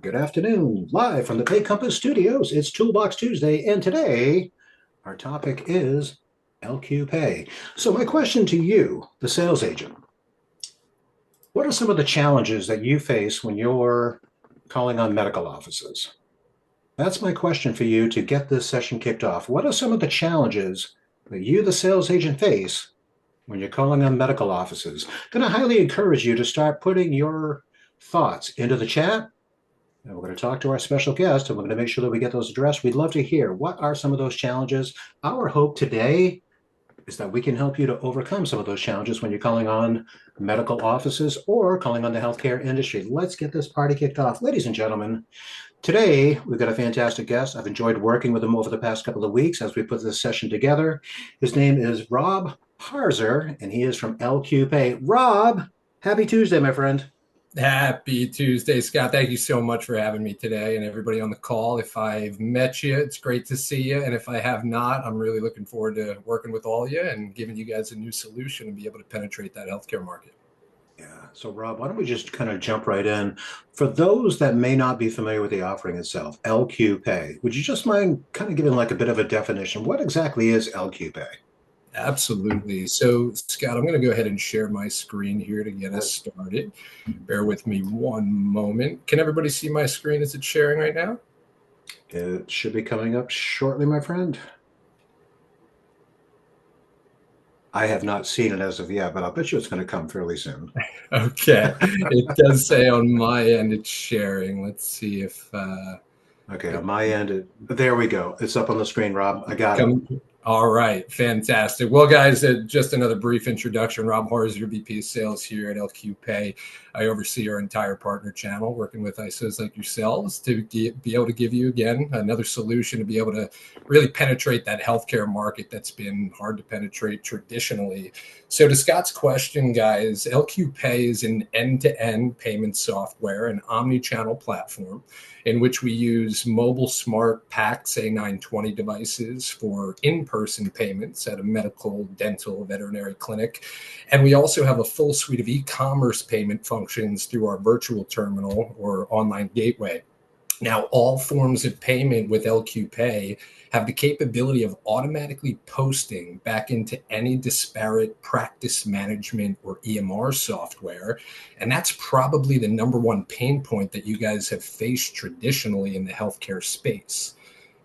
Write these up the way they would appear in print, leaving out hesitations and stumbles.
Good afternoon, live from the Pay Compass Studios. It's Toolbox Tuesday, and today our topic is LQ Pay. So, my question to you, the sales agent, what are some of the challenges that you face when you're calling on medical offices? That's my question for you to get this session kicked off. What are some of the challenges that you, the sales agent, face when you're calling on medical offices? Then I highly encourage you to start putting your thoughts into the chat. And we're going to talk to our special guest, and we're going to make sure that we get those addressed. We'd love to hear what are some of those challenges. Our hope today is that we can help you to overcome some of those challenges when you're calling on medical offices or calling on the healthcare industry. Let's get this party kicked off. Ladies and gentlemen, today we've got a fantastic guest. I've enjoyed working with him over the past couple of weeks as we put this session together. His name is Rob Harzer, and he is from LQ Pay. Rob, happy Tuesday, my friend. Happy Tuesday, Scott. Thank you so much for having me today and everybody on the call. If I've met you, it's great to see you. And if I have not, I'm really looking forward to working with all of you and giving you guys a new solution and be able to penetrate that healthcare market. Yeah. So, Rob, why don't we just kind of jump right in? For those that may not be familiar with the offering itself, LQ Pay, would you just mind kind of giving like a bit of a definition? What exactly is LQ Pay? Absolutely. So, Scott, I'm going to go ahead and share my screen here to get us started. Bear with me one moment. Can everybody see my screen? Is it sharing right now? It should be coming up shortly, my friend. I have not seen it as of yet, but I'll bet you it's going to come fairly soon. Okay. It does say on my end it's sharing. Let's see if Okay, on my end, there we go. It's up on the screen, Rob. I got it. All right, fantastic. Well, guys, just another brief introduction. Rob Harzer, VP of Sales here at LQ Pay. I oversee our entire partner channel, working with ISOs like yourselves to be able to give you, again, another solution to be able to really penetrate that healthcare market that's been hard to penetrate traditionally. So to Scott's question, guys, LQ Pay is an end-to-end payment software, an omni-channel platform in which we use mobile smart PAX A920 devices for in-person payments at a medical, dental, veterinary clinic. And we also have a full suite of e-commerce payment functions through our virtual terminal or online gateway. Now, all forms of payment with LQ Pay have the capability of automatically posting back into any disparate practice management or EMR software. And that's probably the number one pain point that you guys have faced traditionally in the healthcare space.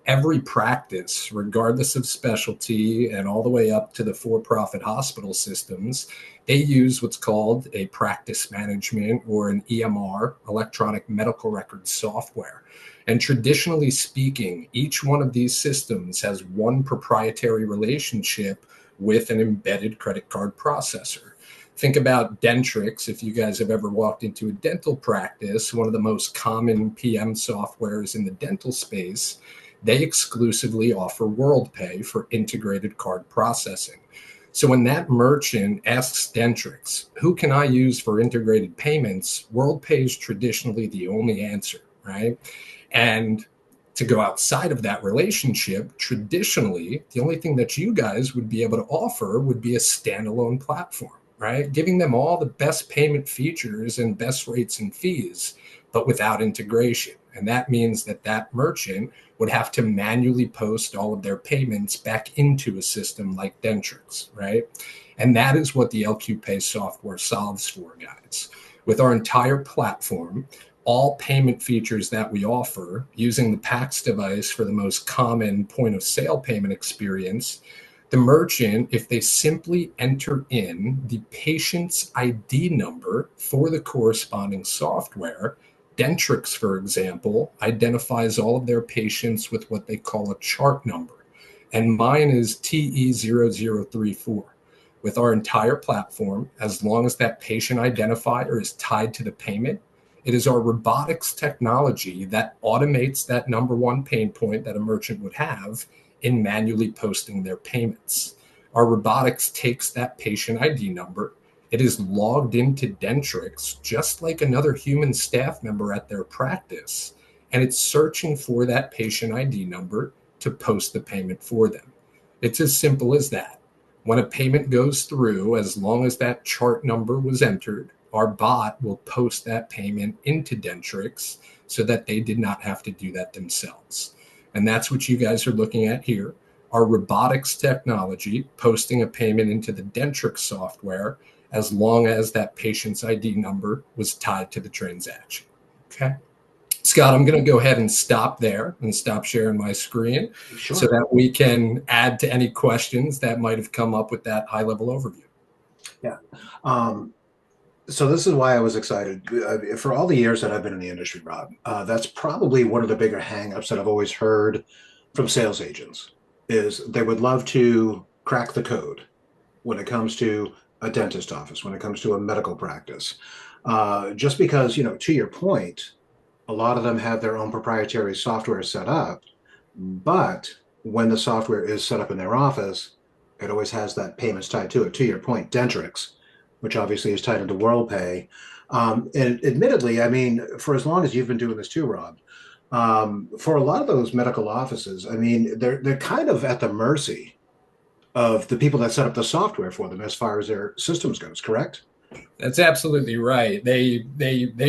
Every practice, regardless of specialty and all the way up to the for-profit hospital systems, they use what's called a practice management or an EMR, electronic medical record software. And traditionally speaking, each one of these systems has one proprietary relationship with an embedded credit card processor. Think about Dentrix. If you guys have ever walked into a dental practice, one of the most common PM softwares in the dental space, they exclusively offer WorldPay for integrated card processing. So when that merchant asks Dentrix, who can I use for integrated payments? WorldPay is traditionally the only answer, right? And to go outside of that relationship, traditionally, the only thing that you guys would be able to offer would be a standalone platform, right? Giving them all the best payment features and best rates and fees, but without integration. And that means that that merchant would have to manually post all of their payments back into a system like Dentrix, right? And that is what the LQ Pay software solves for, guys. With our entire platform, all payment features that we offer using the PAX device for the most common point of sale payment experience, the merchant, if they simply enter in the patient's ID number for the corresponding software, Dentrix, for example, identifies all of their patients with what they call a chart number. And mine is TE0034. With our entire platform, as long as that patient identifier is tied to the payment, it is our robotics technology that automates that number one pain point that a merchant would have in manually posting their payments. Our robotics takes that patient ID number. It is logged into Dentrix just like another human staff member at their practice, and it's searching for that patient ID number to post the payment for them. It's as simple as that. When a payment goes through, as long as that chart number was entered, our bot will post that payment into Dentrix so that they did not have to do that themselves. And that's what you guys are looking at here. Our robotics technology posting a payment into the Dentrix software as long as that patient's ID number was tied to the transaction. Okay. Scott, I'm going to go ahead and stop there and stop sharing my screen so that we can add to any questions that might have come up with that high-level overview. Yeah. So this is why I was excited. For all the years that I've been in the industry, Rob, that's probably one of the bigger hangups that I've always heard from sales agents is they would love to crack the code when it comes to a dentist office, when it comes to a medical practice. Just because, to your point, a lot of them have their own proprietary software set up, but when the software is set up in their office, it always has that payments tied to it. To your point, Dentrix, which obviously is tied into WorldPay. And admittedly, I mean, for as long as you've been doing this too, Rob, for a lot of those medical offices, I mean, they're kind of at the mercy of the people that set up the software for them as far as their systems goes, correct? That's absolutely right. They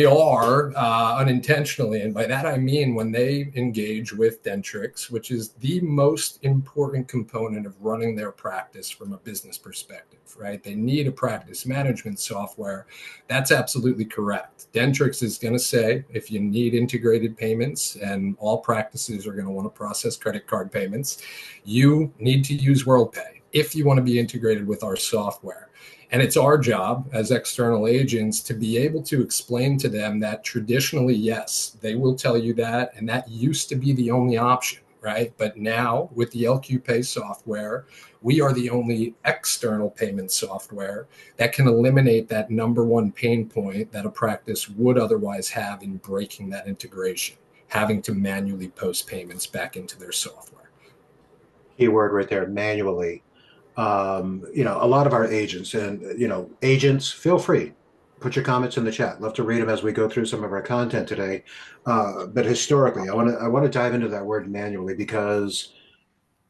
are unintentionally, and by that I mean when they engage with Dentrix, which is the most important component of running their practice from a business perspective, right? They need a practice management software. That's absolutely correct. Dentrix is going to say if you need integrated payments, and all practices are going to want to process credit card payments, you need to use WorldPay if you want to be integrated with our software. And it's our job as external agents to be able to explain to them that traditionally, yes, they will tell you that. And that used to be the only option, right? But now with the LQ Pay software, we are the only external payment software that can eliminate that number one pain point that a practice would otherwise have in breaking that integration, having to manually post payments back into their software. Keyword right there, manually. A lot of our agents and, agents, feel free, put your comments in the chat. Love to read them as we go through some of our content today. But historically, I want to dive into that word manually because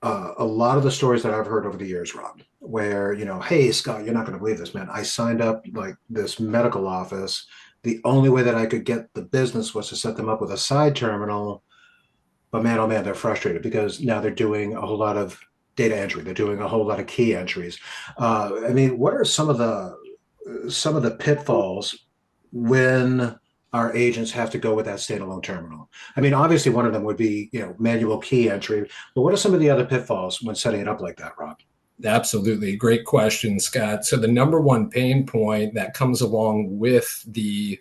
a lot of the stories that I've heard over the years, Rob, where, hey, Scott, you're not going to believe this, man. I signed up like this medical office. The only way that I could get the business was to set them up with a side terminal. But man, oh man, they're frustrated because now they're doing a whole lot of data entry. They're doing a whole lot of key entries. I mean, what are some of the pitfalls when our agents have to go with that standalone terminal? I mean, obviously, one of them would be manual key entry. But what are some of the other pitfalls when setting it up like that, Rob? Absolutely. Great question, Scott. So the number one pain point that comes along with the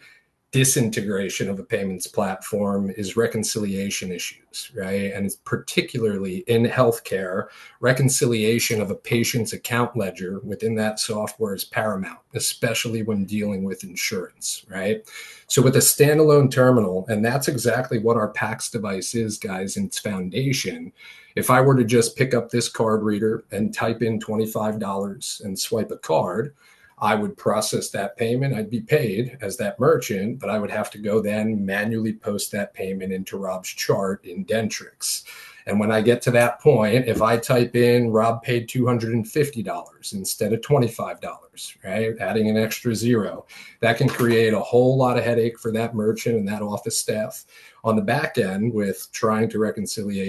disintegration of a payments platform is reconciliation issues, right? And it's particularly in healthcare, reconciliation of a patient's account ledger within that software is paramount, especially when dealing with insurance, right? So with a standalone terminal, and that's exactly what our PAX device is, guys, in its foundation. If I were to just pick up this card reader and type in $25 and swipe a card, I would process that payment. I'd be paid as that merchant, but I would have to go then manually post that payment into Rob's chart in Dentrix. And when I get to that point, if I type in Rob paid $250 instead of $25, right, adding an extra zero, that can create a whole lot of headache for that merchant and that office staff on the back end with trying to reconcile,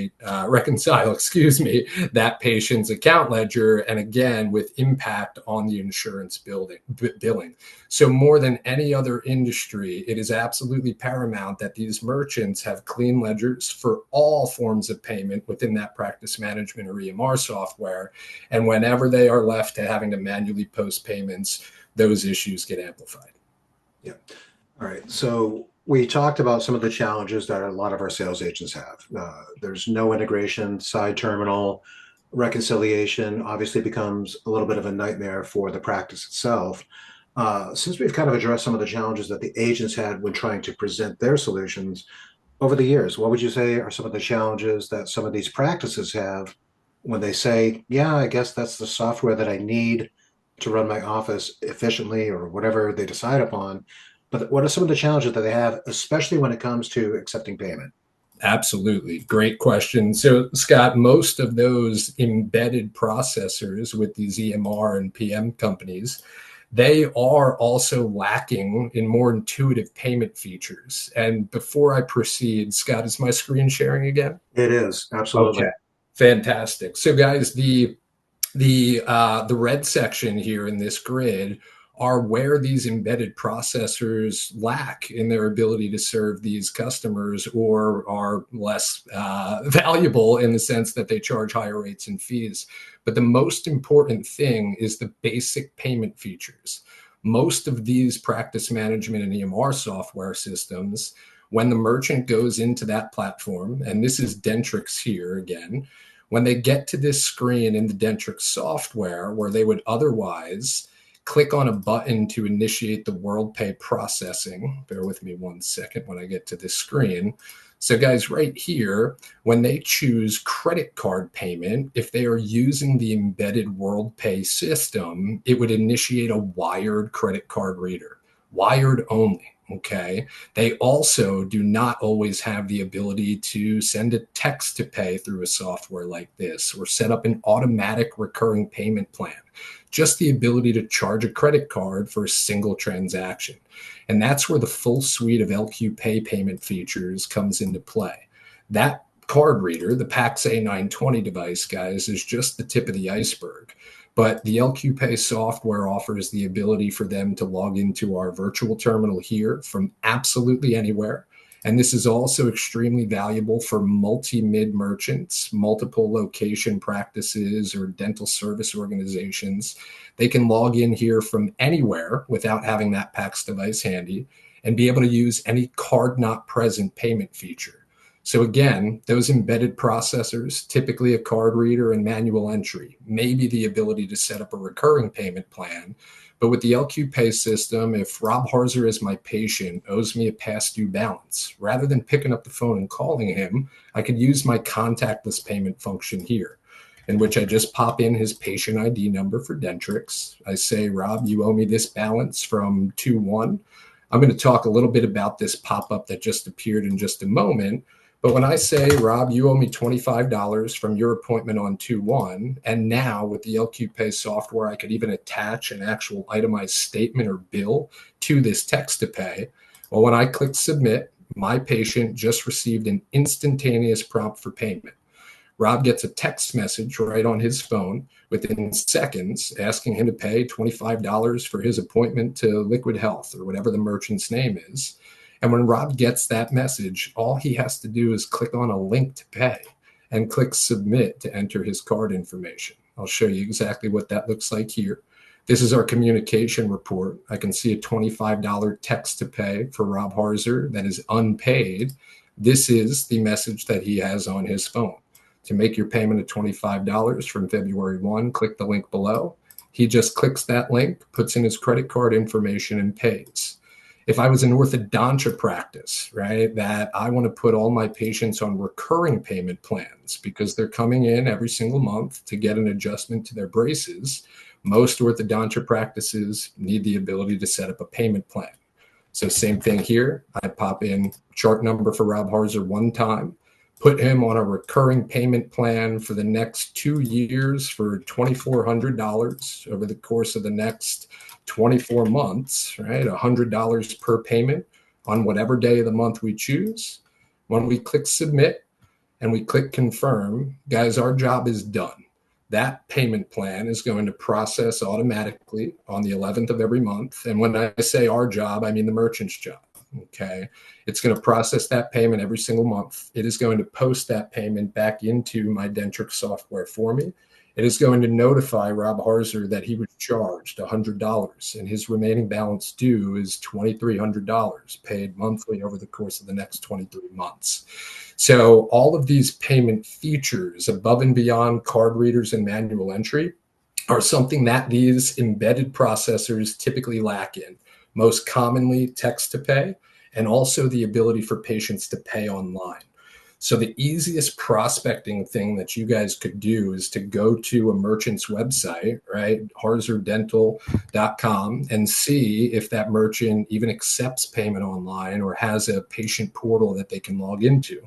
that patient's account ledger, and again with impact on the insurance billing. So more than any other industry, it is absolutely paramount that these merchants have clean ledgers for all forms of payment within that practice management or EMR software. And whenever they are left to having to manually post payments, those issues get amplified. Yeah. All right. So we talked about some of the challenges that a lot of our sales agents have. There's no integration, side terminal, reconciliation obviously becomes a little bit of a nightmare for the practice itself. Since we've kind of addressed some of the challenges that the agents had when trying to present their solutions over the years, what would you say are some of the challenges that some of these practices have when they say, yeah, I guess that's the software that I need to run my office efficiently or whatever they decide upon? But what are some of the challenges that they have, especially when it comes to accepting payment? Absolutely. Great question. So, Scott, most of those embedded processors with these EMR and PM companies, they are also lacking in more intuitive payment features. And before I proceed, Scott, is my screen sharing again? It is, absolutely. Okay, fantastic. So, guys, the red section here in this grid are where these embedded processors lack in their ability to serve these customers, or are less valuable in the sense that they charge higher rates and fees. But the most important thing is the basic payment features. Most of these practice management and EMR software systems, when the merchant goes into that platform, and this is Dentrix here again, when they get to this screen in the Dentrix software where they would otherwise click on a button to initiate the WorldPay processing. Bear with me 1 second when I get to this screen. So guys, right here, when they choose credit card payment, if they are using the embedded WorldPay system, it would initiate a wired credit card reader, wired only. Okay. They also do not always have the ability to send a text to pay through a software like this, or set up an automatic recurring payment plan. Just the ability to charge a credit card for a single transaction. And that's where the full suite of LQ Pay payment features comes into play. That card reader, the PAX A920 device, guys, is just the tip of the iceberg. But the LQ Pay software offers the ability for them to log into our virtual terminal here from absolutely anywhere. And this is also extremely valuable for multi-mid merchants, multiple location practices, or dental service organizations. They can log in here from anywhere without having that PAX device handy, and be able to use any card not present payment feature. So again, those embedded processors, typically a card reader and manual entry, maybe the ability to set up a recurring payment plan. But with the LQ Pay system, if Rob Harzer, as my patient, owes me a past due balance, rather than picking up the phone and calling him, I could use my contactless payment function here, in which I just pop in his patient ID number for Dentrix. I say, Rob, you owe me this balance from 2/1. I'm going to talk a little bit about this pop-up that just appeared in just a moment. But when I say, Rob, you owe me $25 from your appointment on 2/1, and now with the LQ Pay software, I could even attach an actual itemized statement or bill to this text to pay. Well, when I click submit, my patient just received an instantaneous prompt for payment. Rob gets a text message right on his phone within seconds asking him to pay $25 for his appointment to Liquid Health, or whatever the merchant's name is. And when Rob gets that message, all he has to do is click on a link to pay and click submit to enter his card information. I'll show you exactly what that looks like here. This is our communication report. I can see a $25 text to pay for Rob Harzer that is unpaid. This is the message that he has on his phone. To make your payment of $25 from February 1, click the link below. He just clicks that link, puts in his credit card information, and pays. If I was an orthodontia practice, right, that I want to put all my patients on recurring payment plans because they're coming in every single month to get an adjustment to their braces, most orthodontia practices need the ability to set up a payment plan. So same thing here. I pop in chart number for Rob Harzer one time, put him on a recurring payment plan for the next 2 years for $2,400 over the course of the next 24 months, right? $100 per payment on whatever day of the month we choose. When we click submit and we click confirm, guys, our job is done. That payment plan is going to process automatically on the 11th of every month. And when I say our job, I mean the merchant's job. Okay. It's going to process that payment every single month. It is going to post that payment back into my Dentrix software for me. It is going to notify Rob Harzer that he was charged $100 and his remaining balance due is $2,300 paid monthly over the course of the next 23 months. So all of these payment features above and beyond card readers and manual entry are something that these embedded processors typically lack in. Most commonly text to pay, and also the ability for patients to pay online. So the easiest prospecting thing that you guys could do is to go to a merchant's website, right, harzerdental.com, and see if that merchant even accepts payment online or has a patient portal that they can log into.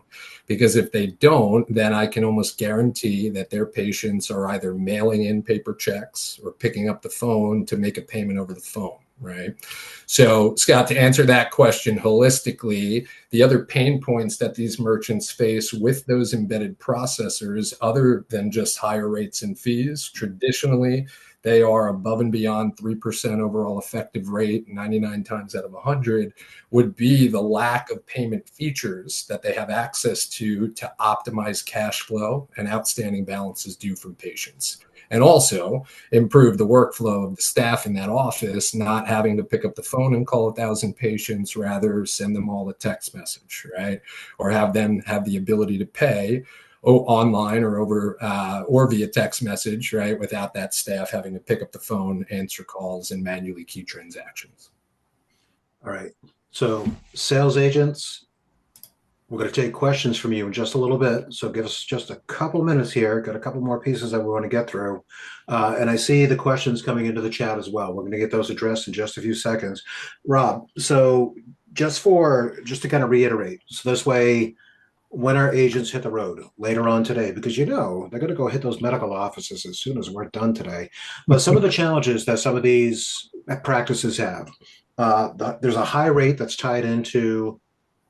Because if they don't, then I can almost guarantee that their patients are either mailing in paper checks or picking up the phone to make a payment over the phone, right? So, Scott, to answer that question holistically, the other pain points that these merchants face with those embedded processors, other than just higher rates and fees, traditionally, they are above and beyond 3% overall effective rate, 99 times out of 100, would be the lack of payment features that they have access to optimize cash flow and outstanding balances due from patients. And also improve the workflow of the staff in that office, not having to pick up the phone and call 1,000 patients, rather send them all a text message, right? Or have them have the ability to pay online or over or via text message, right? Without that staff having to pick up the phone, answer calls, and manually key transactions. All right. So, sales agents, we're going to take questions from you in just a little bit. So, give us just a couple minutes here. Got a couple more pieces that we want to get through. And I see the questions coming into the chat as well. We're going to get those addressed in just a few seconds. Rob, so just to kind of reiterate, so this way, when our agents hit the road later on today, because they're going to go hit those medical offices as soon as we're done today. But some of the challenges that some of these practices have, there's a high rate that's tied into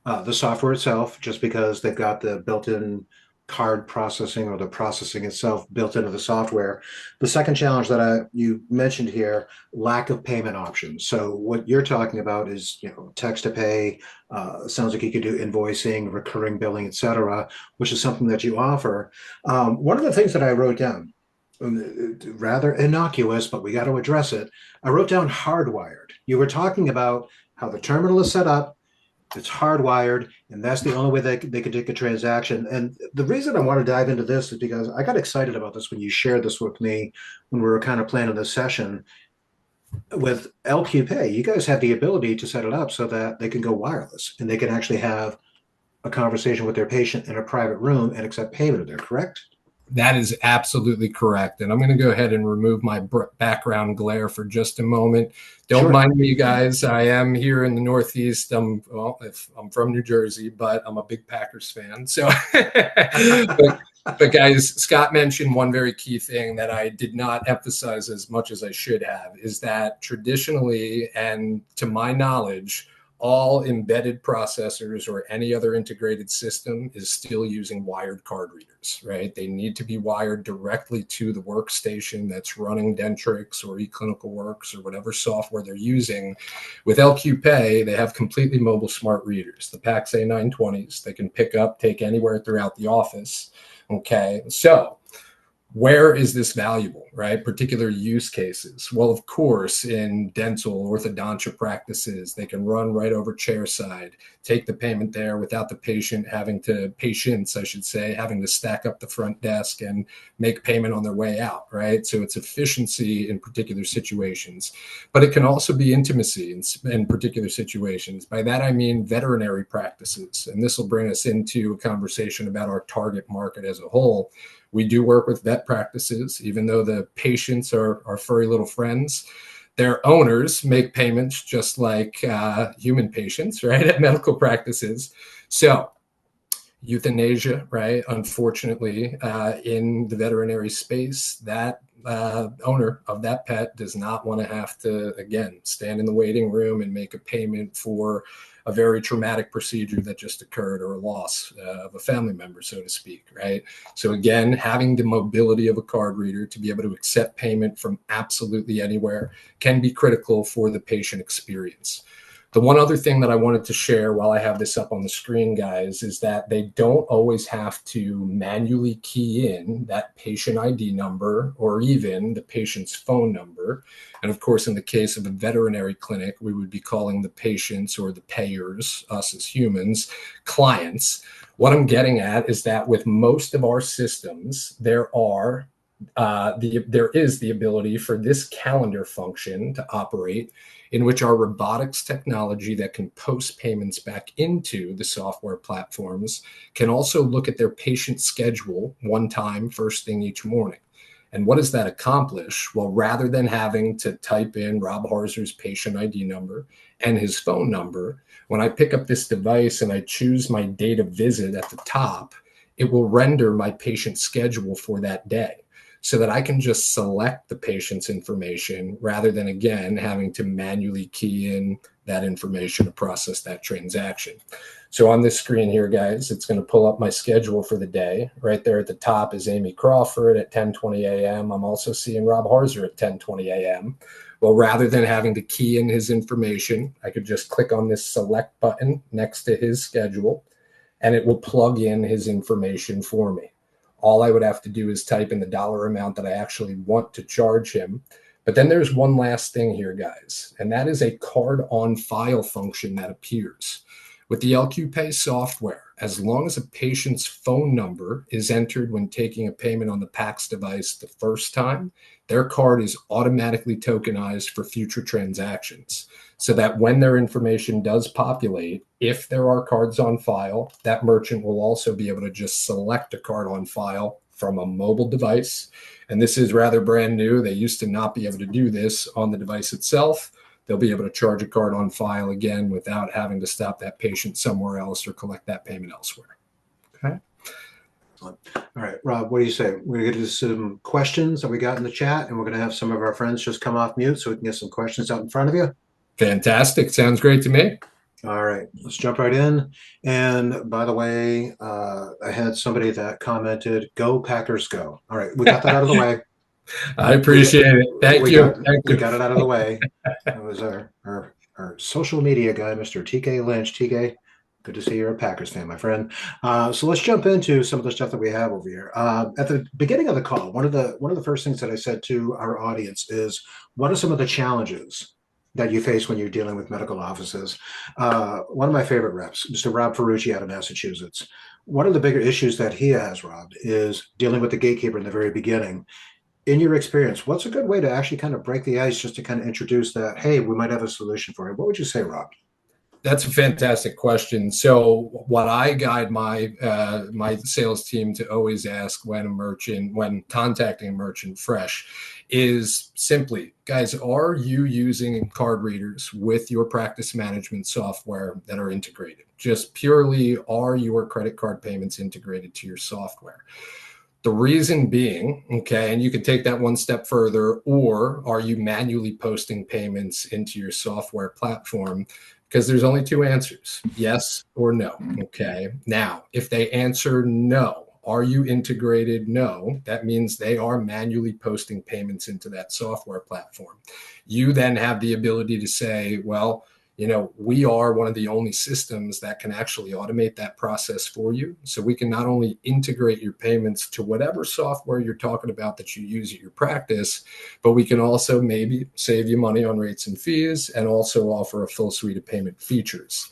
the software itself, just because they've got the built-in card processing or the processing itself built into the software. The second challenge that you mentioned here, lack of payment options. So what you're talking about is, text to pay. Sounds like you could do invoicing, recurring billing, etc., which is something that you offer. One of the things that I wrote down, rather innocuous, but we got to address it. I wrote down hardwired. You were talking about how the terminal is set up. It's hardwired, and that's the only way they could take a transaction. And the reason I want to dive into this is because I got excited about this when you shared this with me when we were kind of planning this session. With LQ Pay, you guys have the ability to set it up so that they can go wireless and they can actually have a conversation with their patient in a private room and accept payment there, correct? That is absolutely correct. And I'm going to go ahead and remove my background glare for just a moment. Don't mind me, guys. I am here in the Northeast. I'm from New Jersey, but I'm a big Packers fan. So, but guys, Scott mentioned one very key thing that I did not emphasize as much as I should have, is that traditionally, and to my knowledge, all embedded processors or any other integrated system is still using wired card readers, right? They need to be wired directly to the workstation that's running Dentrix or eClinicalWorks or whatever software they're using. With LQ Pay, they have completely mobile smart readers, the PAX A920s. They can pick up, take anywhere throughout the office. Okay, so where is this valuable, right? Particular use cases. Well, of course, in dental orthodontia practices, they can run right over chairside, take the payment there without the patients, I should say, having to stack up the front desk and make payment on their way out, right? So it's efficiency in particular situations, but it can also be intimacy in particular situations. By that, I mean veterinary practices. And this will bring us into a conversation about our target market as a whole. We do work with vet practices, even though the patients are furry little friends. Their owners make payments just like human patients, right, at medical practices. So euthanasia, right, unfortunately, in the veterinary space, that owner of that pet does not want to have to, again, stand in the waiting room and make a payment for a very traumatic procedure that just occurred or a loss of a family member, so to speak, right? So again, having the mobility of a card reader to be able to accept payment from absolutely anywhere can be critical for the patient experience. The one other thing that I wanted to share while I have this up on the screen, guys, is that they don't always have to manually key in that patient ID number or even the patient's phone number. And of course, in the case of a veterinary clinic, we would be calling the patients or the payers, us as humans, clients. What I'm getting at is that with most of our systems, there is the ability for this calendar function to operate in which our robotics technology that can post payments back into the software platforms can also look at their patient schedule one time first thing each morning. And what does that accomplish? Well, rather than having to type in Rob Harzer's patient ID number and his phone number, when I pick up this device and I choose my date of visit at the top, it will render my patient schedule for that day so that I can just select the patient's information rather than, again, having to manually key in that information to process that transaction. So on this screen here, guys, it's going to pull up my schedule for the day. Right there at the top is Amy Crawford at 10:20 a.m. I'm also seeing Rob Harzer at 10:20 a.m. Well, rather than having to key in his information, I could just click on this select button next to his schedule, and it will plug in his information for me. All I would have to do is type in the dollar amount that I actually want to charge him. But then there's one last thing here, guys, and that is a card on file function that appears. With the LQ Pay software, as long as a patient's phone number is entered when taking a payment on the PAX device the first time, their card is automatically tokenized for future transactions, so that when their information does populate, if there are cards on file, that merchant will also be able to just select a card on file from a mobile device. And this is rather brand new. They used to not be able to do this on the device itself. They'll be able to charge a card on file again without having to stop that patient somewhere else or collect that payment elsewhere. Okay. All right, Rob, what do you say? We're going to get to some questions that we got in the chat, and we're going to have some of our friends just come off mute so we can get some questions out in front of you. Fantastic. Sounds great to me. All right, let's jump right in. And by the way, I had somebody that commented, "Go Packers, go!" All right, we got that out of the way. I appreciate it. Thank you. We got it out of the way. That was our social media guy, Mr. TK Lynch. TK, good to see you're a Packers fan, my friend. So let's jump into some of the stuff that we have over here. At the beginning of the call, one of the first things that I said to our audience is, what are some of the challenges that you face when you're dealing with medical offices? One of my favorite reps, Mr. Rob Ferrucci out of Massachusetts. One of the bigger issues that he has, Rob, is dealing with the gatekeeper in the very beginning. In your experience, what's a good way to actually kind of break the ice, just to kind of introduce that, hey, we might have a solution for you? What would you say, Rob? That's a fantastic question. So what I guide my my sales team to always ask when contacting a merchant fresh is simply, guys, are you using card readers with your practice management software that are integrated? Just purely, are your credit card payments integrated to your software? The reason being, okay, and you can take that one step further, or are you manually posting payments into your software platform? Because there's only two answers, yes or no, okay? Now, if they answer no, are you integrated? No, that means they are manually posting payments into that software platform. You then have the ability to say, well, we are one of the only systems that can actually automate that process for you. So we can not only integrate your payments to whatever software you're talking about that you use at your practice, but we can also maybe save you money on rates and fees and also offer a full suite of payment features.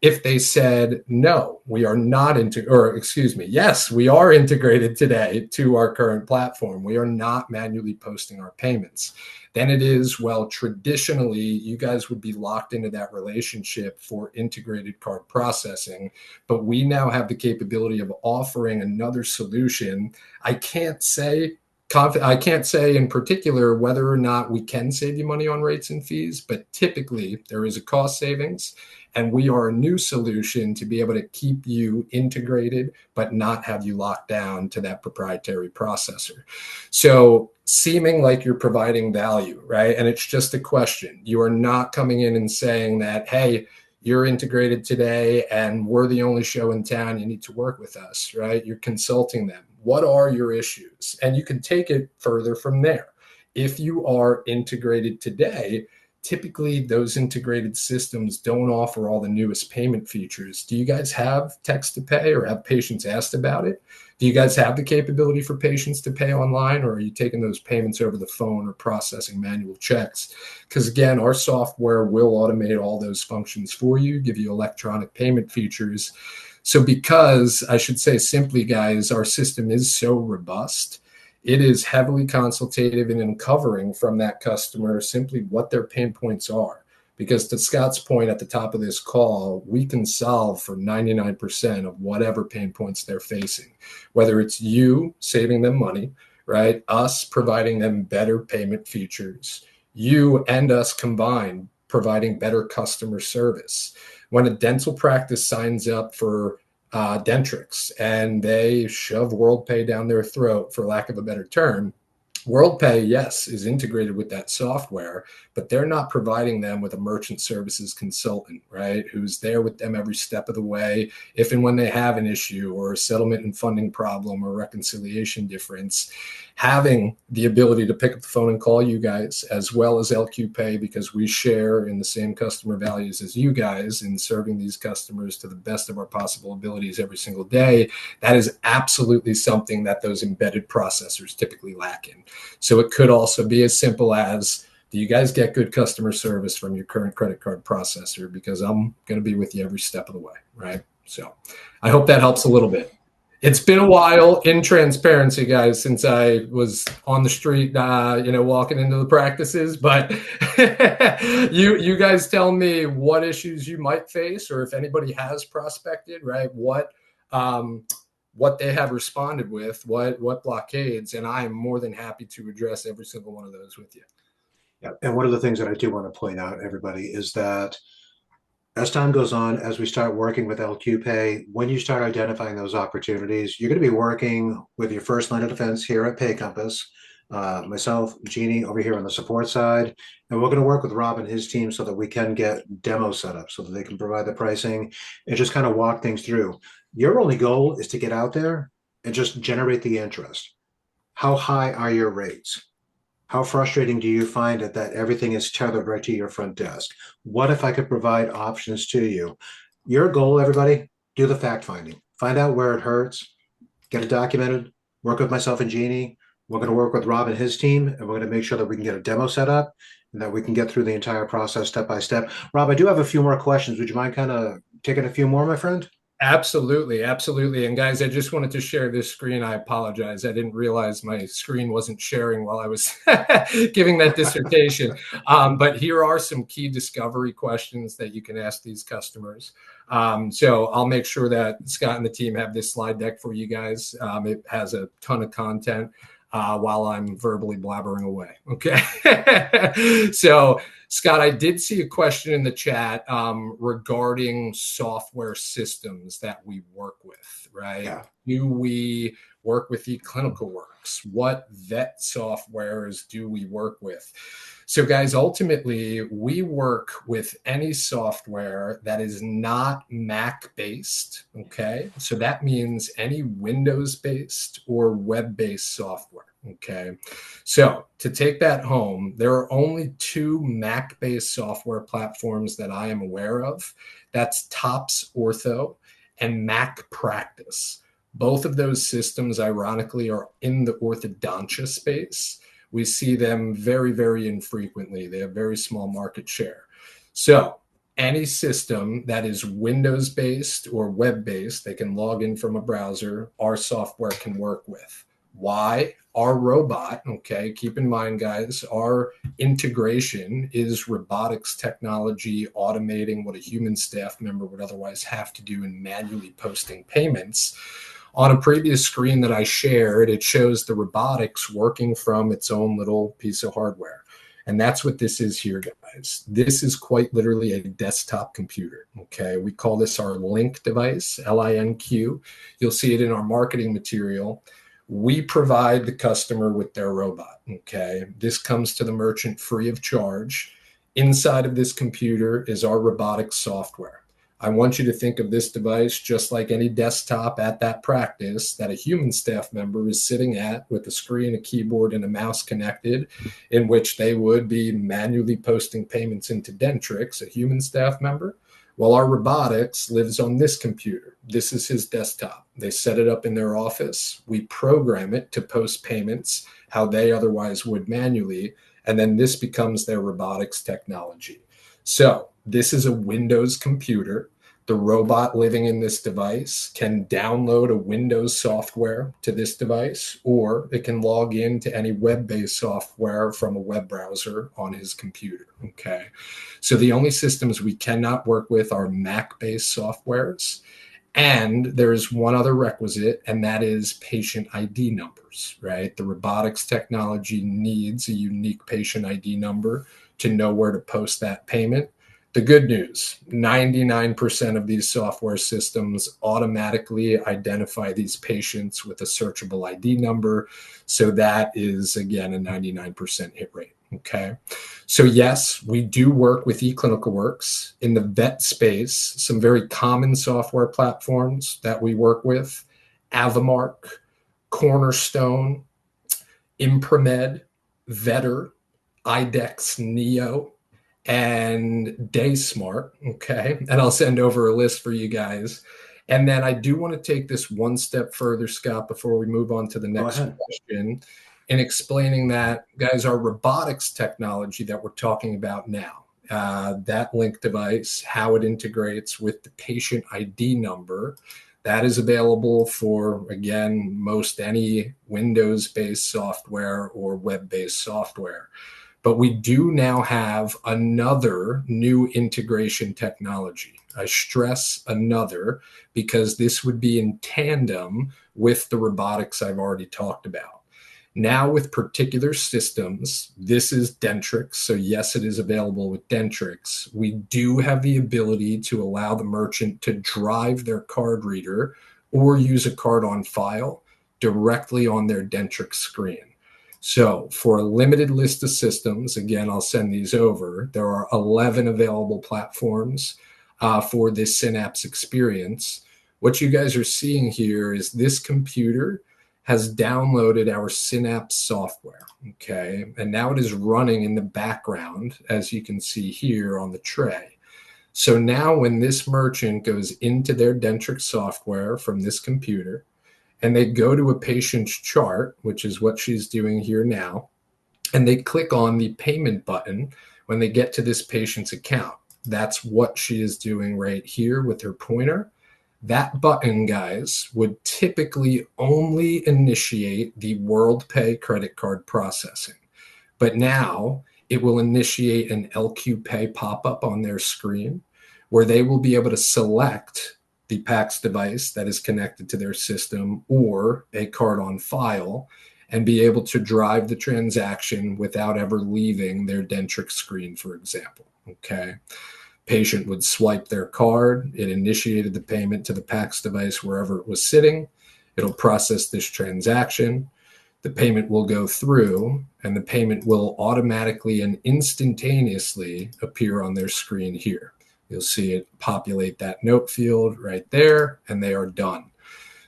If they said, no, we are not yes, we are integrated today to our current platform, we are not manually posting our payments, then it is, well, traditionally, you guys would be locked into that relationship for integrated card processing. But we now have the capability of offering another solution. I can't say in particular whether or not we can save you money on rates and fees, but typically there is a cost savings. And we are a new solution to be able to keep you integrated, but not have you locked down to that proprietary processor. So seeming like you're providing value, right? And it's just a question. You are not coming in and saying that, hey, you're integrated today and we're the only show in town, you need to work with us, right? You're consulting them. What are your issues? And you can take it further from there. If you are integrated today, typically those integrated systems don't offer all the newest payment features. Do you guys have text to pay, or have patients asked about it? Do you guys have the capability for patients to pay online, or are you taking those payments over the phone or processing manual checks? Because again, our software will automate all those functions for you, give you electronic payment features. So because, I should say simply, guys, our system is so robust, it is heavily consultative and uncovering from that customer simply what their pain points are. because to Scott's point at the top of this call, we can solve for 99% of whatever pain points they're facing, whether it's you saving them money, right? Us providing them better payment features, you and us combined providing better customer service. When a dental practice signs up for Dentrix and they shove WorldPay down their throat, for lack of a better term, WorldPay, yes, is integrated with that software, but they're not providing them with a merchant services consultant, right? Who's there with them every step of the way, if and when they have an issue or a settlement and funding problem or reconciliation difference. Having the ability to pick up the phone and call you guys, as well as LQ Pay, because we share in the same customer values as you guys in serving these customers to the best of our possible abilities every single day, that is absolutely something that those embedded processors typically lack in. So it could also be as simple as, do you guys get good customer service from your current credit card processor? Because I'm going to be with you every step of the way, right? So I hope that helps a little bit. It's been a while, in transparency, guys, since I was on the street, walking into the practices. But you guys tell me what issues you might face, or if anybody has prospected, right? What they have responded with, what blockades, and I am more than happy to address every single one of those with you. Yeah, and one of the things that I do want to point out, everybody, is that as time goes on, as we start working with LQ Pay, when you start identifying those opportunities, you're going to be working with your first line of defense here at Pay Compass, myself, Jeannie, over here on the support side, and we're going to work with Rob and his team so that we can get demos set up so that they can provide the pricing and just kind of walk things through. Your only goal is to get out there and just generate the interest. How high are your rates? How frustrating do you find it that everything is tethered right to your front desk? What if I could provide options to you? Your goal, everybody, do the fact finding. Find out where it hurts, get it documented, work with myself and Jeannie. We're going to work with Rob and his team, and we're going to make sure that we can get a demo set up and that we can get through the entire process step by step. Rob, I do have a few more questions. Would you mind kind of taking a few more, my friend? Absolutely. Absolutely. And guys, I just wanted to share this screen. I apologize. I didn't realize my screen wasn't sharing while I was giving that dissertation. But here are some key discovery questions that you can ask these customers. So I'll make sure that Scott and the team have this slide deck for you guys. It has a ton of content while I'm verbally blabbering away. Okay. So Scott, I did see a question in the chat regarding software systems that we work with, right? Yeah. Do we work with eClinicalWorks? What vet softwares do we work with? So guys, ultimately, we work with any software that is not Mac-based, okay? So that means any Windows-based or web-based software. Okay, so to take that home, there are only two Mac-based software platforms that I am aware of. That's TOPS Ortho and Mac Practice. Both of those systems, ironically, are in the orthodontia space. We see them very, very infrequently. They have very small market share. So any system that is Windows-based or web-based, they can log in from a browser, our software can work with. Why? Our robot, okay, keep in mind, guys, our integration is robotics technology automating what a human staff member would otherwise have to do in manually posting payments. On a previous screen that I shared, it shows the robotics working from its own little piece of hardware. And that's what this is here, guys. This is quite literally a desktop computer, okay? We call this our Link device, LINQ. You'll see it in our marketing material. We provide the customer with their robot, okay? This comes to the merchant free of charge. Inside of this computer is our robotics software. I want you to think of this device just like any desktop at that practice that a human staff member is sitting at with a screen, a keyboard, and a mouse connected, in which they would be manually posting payments into Dentrix, a human staff member. Well, our robotics lives on this computer. This is his desktop. They set it up in their office. We program it to post payments how they otherwise would manually, and then this becomes their robotics technology. So this is a Windows computer The robot living in this device can download a Windows software to this device, or it can log in to any web-based software from a web browser on his computer. Okay. So the only systems we cannot work with are Mac-based softwares. And there's one other requisite, and that is patient ID numbers, right? The robotics technology needs a unique patient ID number to know where to post that payment. The good news, 99% of these software systems automatically identify these patients with a searchable ID number. So that is, again, a 99% hit rate. Okay. So yes, we do work with eClinicalWorks in the vet space, some very common software platforms that we work with: Avamark, Cornerstone, Impromed, Vetter, IDEX Neo, and DaySmart. Okay. And I'll send over a list for you guys. And then I do want to take this one step further, Scott, before we move on to the next question, in explaining that, guys, our robotics technology that we're talking about now, that link device, how it integrates with the patient ID number, that is available for, again, most any Windows-based software or web-based software. But we do now have another new integration technology. I stress another because this would be in tandem with the robotics I've already talked about. Now with particular systems, this is Dentrix. So yes, it is available with Dentrix. We do have the ability to allow the merchant to drive their card reader or use a card on file directly on their Dentrix screen. So for a limited list of systems, again, I'll send these over. There are 11 available platforms for this Synapse experience. What you guys are seeing here is this computer has downloaded our Synapse software, okay? And now it is running in the background, as you can see here on the tray. So now when this merchant goes into their Dentrix software from this computer, and they go to a patient's chart, which is what she's doing here now, and they click on the payment button when they get to this patient's account. That's what she is doing right here with her pointer. That button, guys, would typically only initiate the WorldPay credit card processing. But now it will initiate an LQ Pay pop-up on their screen where they will be able to select the PAX device that is connected to their system or a card on file and be able to drive the transaction without ever leaving their Dentrix screen, for example. Okay. Patient would swipe their card. It initiated the payment to the PAX device wherever it was sitting. It'll process this transaction. The payment will go through, and the payment will automatically and instantaneously appear on their screen here. You'll see it populate that note field right there, and they are done.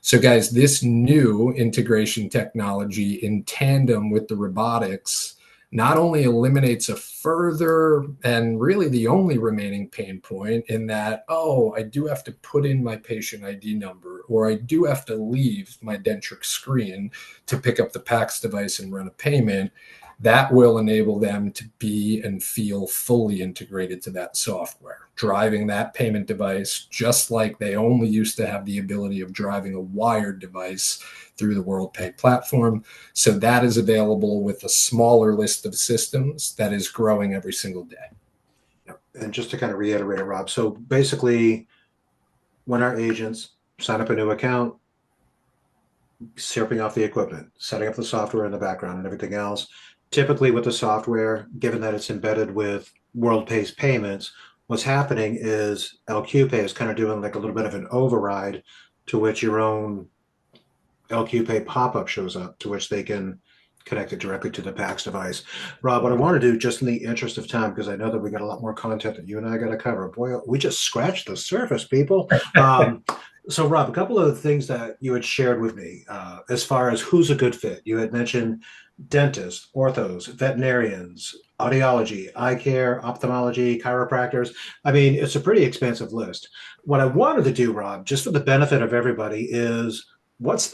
So guys, this new integration technology in tandem with the robotics not only eliminates a further and really the only remaining pain point in that, oh, I do have to put in my patient ID number, or I do have to leave my Dentrix screen to pick up the PAX device and run a payment. That will enable them to be and feel fully integrated to that software, driving that payment device just like they only used to have the ability of driving a wired device through the WorldPay platform. So that is available with a smaller list of systems that is growing every single day. And just to kind of reiterate it, Rob, so basically when our agents sign up a new account, shipping off the equipment, setting up the software in the background and everything else, typically with the software, given that it's embedded with WorldPay's payments, what's happening is LQPay is kind of doing like a little bit of an override to which your own LQPay pop-up shows up, to which they can connect it directly to the PAX device. Rob, what I want to do, just in the interest of time, because I know that we got a lot more content that you and I got to cover. Boy, we just scratched the surface, people. So, Rob, a couple of the things that you had shared with me as far as who's a good fit. You had mentioned dentists, orthos, veterinarians, audiology, eye care, ophthalmology, chiropractors. I mean, it's a pretty expansive list. What I wanted to do, Rob, just for the benefit of everybody, is what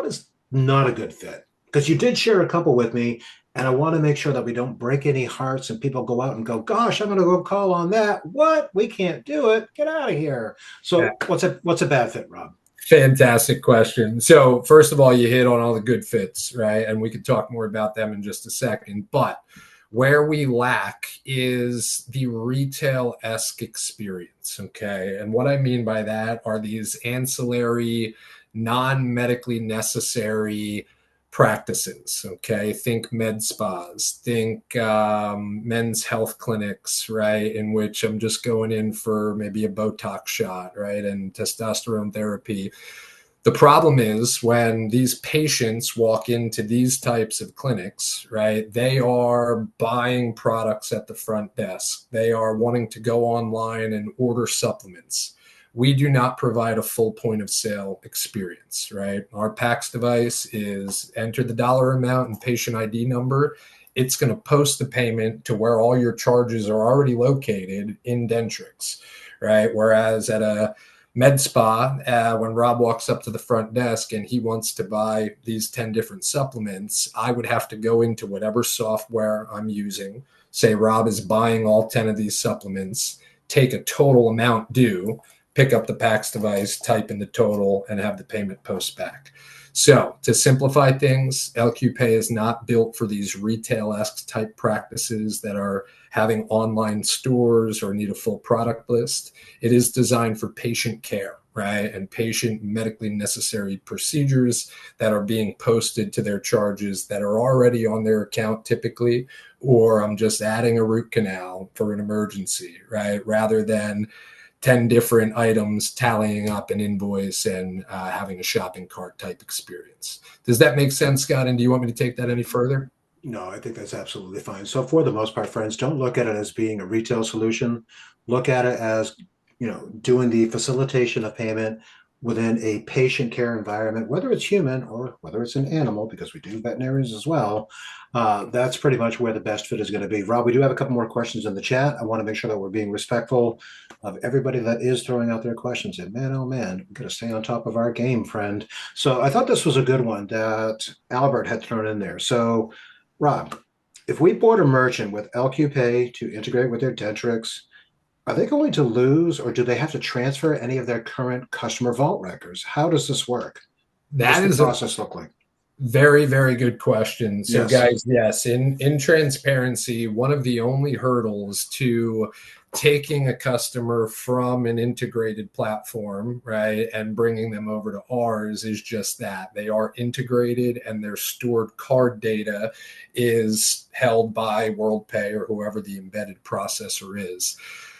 is not a good fit? Because you did share a couple with me, And I want to make sure that we don't break any hearts and people go out and go, gosh, I'm going to go call on that. What? We can't do it. Get out of here. So what's a bad fit, Rob? Fantastic question. So, first of all, you hit on all the good fits, right? And we could talk more about them in just a second. But where we lack is the retail esque experience. Okay. And what I mean by that are these ancillary, non medically necessary practices. Okay. Think med spas, think men's health clinics, right? In which I'm just going in for maybe a Botox shot, right? And testosterone therapy. The problem is when these patients walk into these types of clinics, right, they are buying products at the front desk. They are wanting to go online and order supplements. We do not provide a full point of sale experience, right? Our PAX device is enter the dollar amount and patient ID number. It's going to post the payment to where all your charges are already located in Dentrix, right? Whereas at a med spa, when Rob walks up to the front desk and he wants to buy these 10 different supplements, I would have to go into whatever software I'm using, say Rob is buying all 10 of these supplements, take a total amount due, pick up the PAX device, type in the total, and have the payment post back. So to simplify things, LQ Pay is not built for these retail-esque type practices that are having online stores or need a full product list. It is designed for patient care, right? And patient medically necessary procedures that are being posted to their charges that are already on their account typically, or I'm just adding a root canal for an emergency, right? Rather than 10 different items tallying up an invoice and having a shopping cart type experience. Does that make sense, Scott? And do you want me to take that any further? No, I think that's absolutely fine. So for the most part, friends, don't look at it as being a retail solution. Look at it as, doing the facilitation of payment within a patient care environment, whether it's human or whether it's an animal, because we do veterinarians as well. That's pretty much where the best fit is going to be. Rob, we do have a couple more questions in the chat. I want to make sure that we're being respectful of everybody that is throwing out their questions. And man, oh man, we've got to stay on top of our game, friend. So I thought this was a good one that Albert had thrown in there. So Rob, if we board a merchant with LQ Pay to integrate with their Dentrix, are they going to lose or do they have to transfer any of their current customer vault records? How does this work? What's That the is a process look like? very, very good question. So, Yes. guys, yes, in transparency, one of the only hurdles to taking a customer from an integrated platform, right, and bringing them over to ours is just that they are integrated and their stored card data is held by WorldPay or whoever the embedded processor is.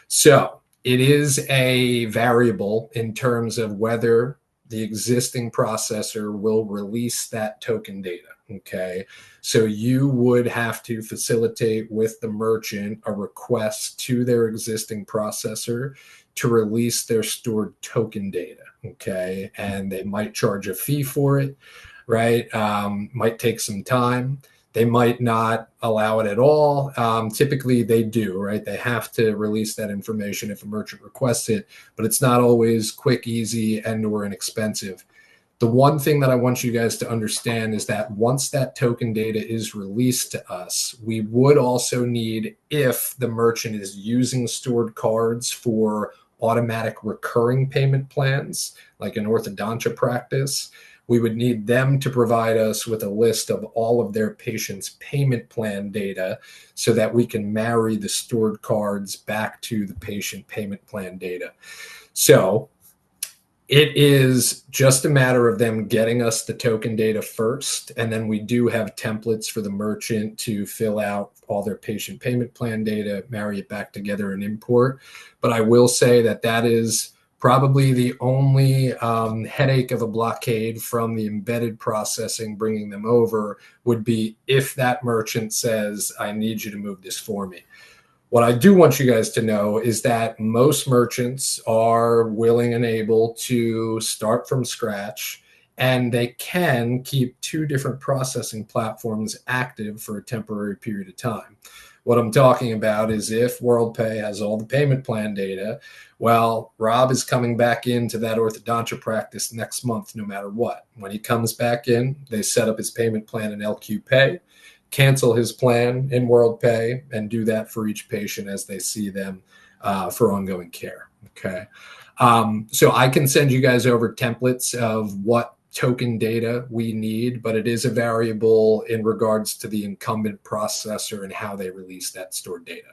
So, it is a variable in terms of whether the existing processor will release that token data. Okay. So you would have to facilitate with the merchant a request to their existing processor to release their stored token data. Okay. And they might charge a fee for it, right? Might take some time. They might not allow it at all. Typically, they do, right? They have to release that information if a merchant requests it, but it's not always quick, easy, and or inexpensive. The one thing that I want you guys to understand is that once that token data is released to us, we would also need, if the merchant is using stored cards for automatic recurring payment plans, like an orthodontia practice, we would need them to provide us with a list of all of their patients' payment plan data so that we can marry the stored cards back to the patient payment plan data. So it is just a matter of them getting us the token data first. And then we do have templates for the merchant to fill out all their patient payment plan data, marry it back together and import. But I will say that that is probably the only headache of a blockade from the embedded processing bringing them over would be if that merchant says, I need you to move this for me. What I do want you guys to know is that most merchants are willing and able to start from scratch, and they can keep two different processing platforms active for a temporary period of time. What I'm talking about is if WorldPay has all the payment plan data, well, Rob is coming back into that orthodontia practice next month, no matter what. When he comes back in, they set up his payment plan in LQ Pay. cancel his plan in WorldPay, and do that for each patient as they see them for ongoing care. Okay. So I can send you guys over templates of what token data we need, but it is a variable in regards to the incumbent processor and how they release that stored data.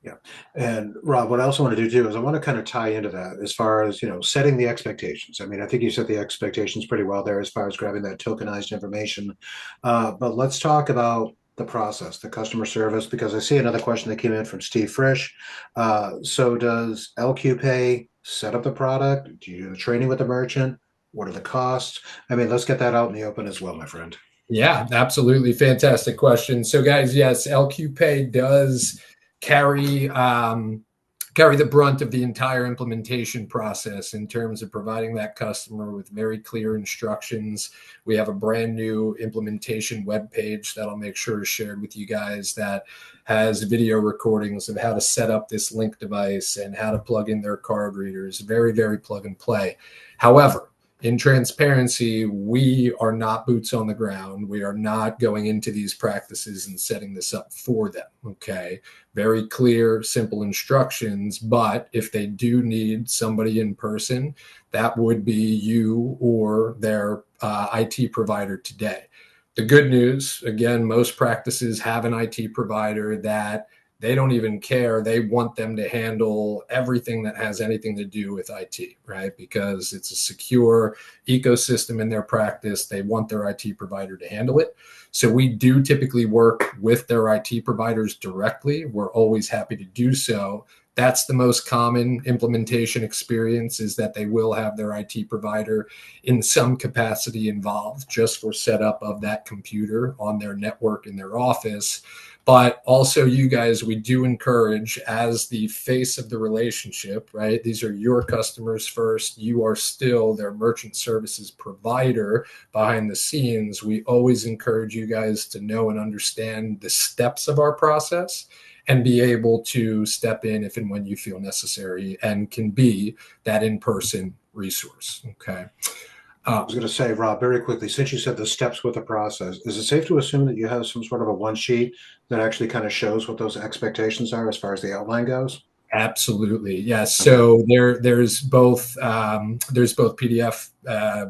Yeah. And Rob, what I also want to do too is I want to kind of tie into that as far as, setting the expectations. I mean, I think you set the expectations pretty well there as far as grabbing that tokenized information. But let's talk about the process, the customer service, because I see another question that came in from Steve Frisch. So does LQ Pay set up the product? Do you do the training with the merchant? What are the costs? I mean, let's get that out in the open as well, my friend. Yeah, absolutely. Fantastic question. So, guys, yes, LQ Pay does carry carry the brunt of the entire implementation process in terms of providing that customer with very clear instructions. We have a brand new implementation webpage that I'll make sure is shared with you guys that has video recordings of how to set up this link device and how to plug in their card readers. Very, very plug and play. However, in transparency, we are not boots on the ground. We are not going into these practices and setting this up for them. Okay. Very clear, simple instructions. But if they do need somebody in person, that would be you or their IT provider today. The good news, again, most practices have an IT provider that they don't even care. They want them to handle everything that has anything to do with IT, right? Because it's a secure ecosystem in their practice. They want their IT provider to handle it. So we do typically work with their IT providers directly. We're always happy to do so. That's the most common implementation experience, is that they will have their IT provider in some capacity involved just for setup of that computer on their network in their office. But also, you guys, we do encourage, as the face of the relationship, right? These are your customers first. You are still their merchant services provider behind the scenes. We always encourage you guys to know and understand the steps of our process and be able to step in if and when you feel necessary, and can be that in-person resource. Okay. I was going to say, Rob, very quickly, since you said the steps with the process, is it safe to assume that you have some sort of a one sheet that actually kind of shows what those expectations are as far as the outline goes? Absolutely, yes. Okay. So there's both PDF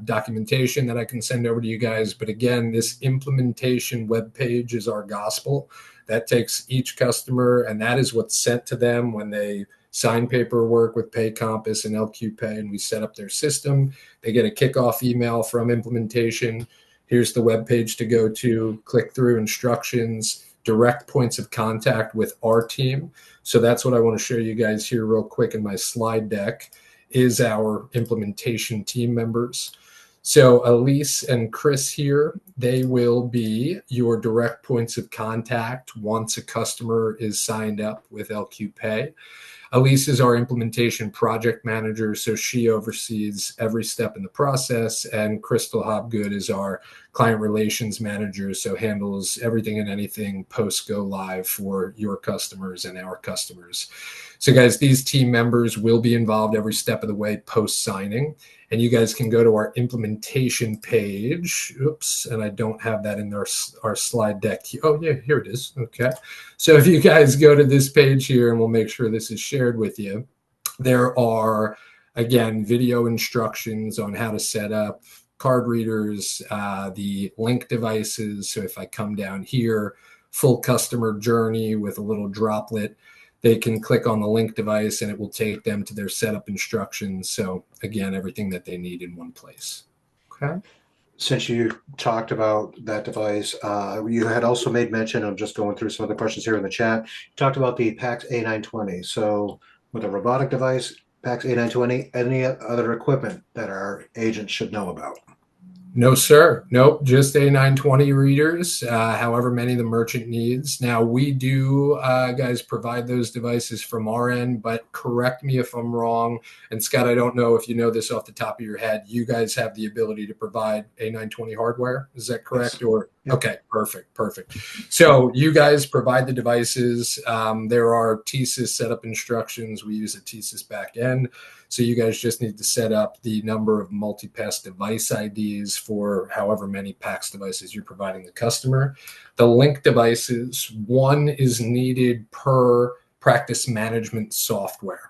documentation that I can send over to you guys. But again, this implementation web page is our gospel. That takes each customer, and that is what's sent to them when they sign paperwork with Pay Compass and LQ Pay, and we set up their system. They get a kickoff email from implementation. Here's the web page to go to. Click through instructions, direct points of contact with our team. So that's what I want to show you guys here real quick in my slide deck, is our implementation team members. So Elise and Chris here, they will be your direct points of contact once a customer is signed up with LQ Pay. Elise is our implementation project manager, so she oversees every step in the process. And Crystal Hobgood is our client relations manager, so handles everything and anything post go live for your customers and our customers. So guys, these team members will be involved every step of the way post signing. And you guys can go to our implementation page. Oops, and I don't have that in our slide deck. Oh, yeah, here it is. Okay. So if you guys go to this page here, and we'll make sure this is shared with you, there are, again, video instructions on how to set up card readers, the link devices. So if I come down here, full customer journey with a little droplet, they can click on the link device and it will take them to their setup instructions. So again, everything that they need in one place. Okay. Since you talked about that device, you had also made mention, I'm just going through some of the questions here in the chat. You talked about the PAX A920. So with a robotic device, PAX A920, any other equipment that our agents should know about? No, sir. Nope. Just A920 readers, however many the merchant needs. Now, we do, guys, provide those devices from our end, but correct me if I'm wrong. And Scott, I don't know if you know this off the top of your head. You guys have the ability to provide A920 hardware. Is that correct? Yes. Or Yep. Okay, perfect. So you guys provide the devices. There are TSYS setup instructions. We use a TSYS back end. So you guys just need to set up the number of multi-pass device IDs for however many PACS devices you're providing the customer. The link devices, one is needed per practice management software.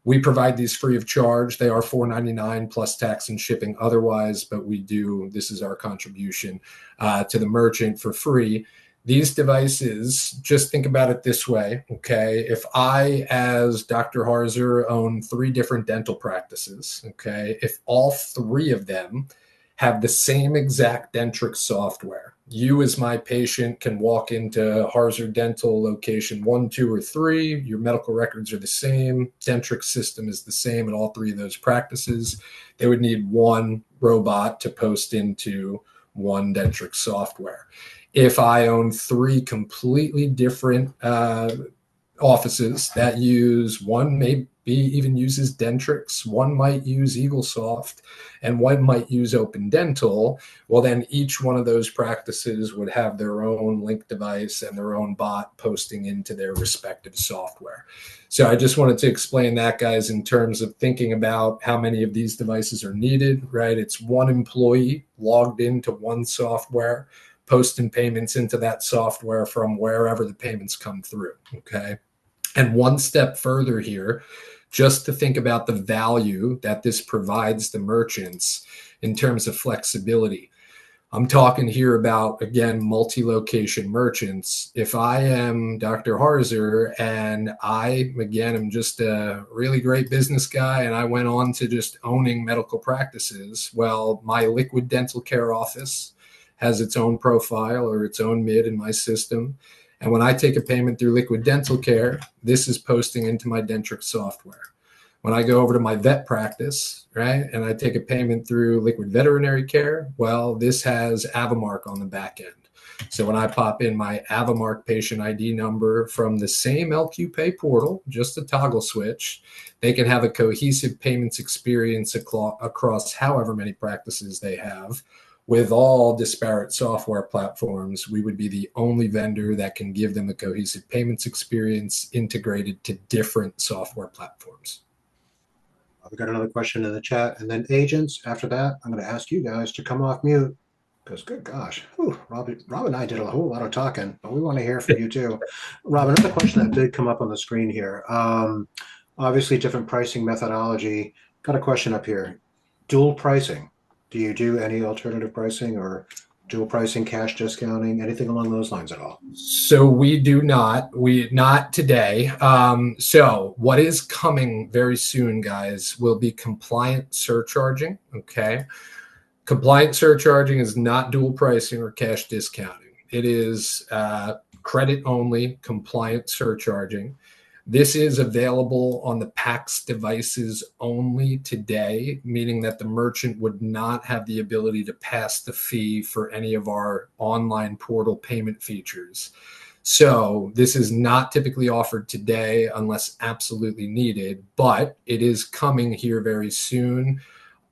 We provide these free of charge. They are $4.99 plus tax and shipping otherwise, but this is our contribution to the merchant for free. These devices, just think about it this way, okay? If I, as Dr. Harzer, own 3 different dental practices, okay, if all 3 of them have the same exact Dentrix software, you as my patient can walk into Harzer Dental location 1, 2, or 3. Your medical records are the same. Dentrix system is the same at all 3 of those practices. They would need one robot to post into one Dentrix software. If I own 3 completely different offices that use, one maybe even uses Dentrix, one might use EagleSoft, and one might use Open Dental, well, then each one of those practices would have their own link device and their own bot posting into their respective software. So I just wanted to explain that, guys, in terms of thinking about how many of these devices are needed, right? It's one employee logged into one software, posting payments into that software from wherever the payments come through, okay? And one step further here, just to think about the value that this provides the merchants in terms of flexibility. I'm talking here about, again, multi-location merchants. If I am Dr. Harzer and I, again, am just a really great business guy and I went on to just owning medical practices, well, my liquid dental care office has its own profile or its own MID in my system. And when I take a payment through Liquid Dental Care, this is posting into my Dentrix software. When I go over to my vet practice, right, and I take a payment through Liquid Veterinary Care, well, this has Avamark on the back end. So when I pop in my Avamark patient ID number from the same LQ Pay portal, just a toggle switch, they can have a cohesive payments experience across however many practices they have. With all disparate software platforms, we would be the only vendor that can give them a cohesive payments experience integrated to different software platforms. We've got another question in the chat. And then agents, after that, I'm going to ask you guys to come off mute because, good gosh, Rob and I did a whole lot of talking, but we want to hear from you too. Rob, another question that did come up on the screen here. Obviously, different pricing methodology. Got a question up here. Dual pricing. Do you do any alternative pricing or dual pricing, cash discounting, anything along those lines at all? So we do not. Not today. So what is coming very soon, guys, will be compliant surcharging. Okay. Compliant surcharging is not dual pricing or cash discounting. It is credit only compliant surcharging. This is available on the PACS devices only today, meaning that the merchant would not have the ability to pass the fee for any of our online portal payment features. So this is not typically offered today unless absolutely needed, but it is coming here very soon.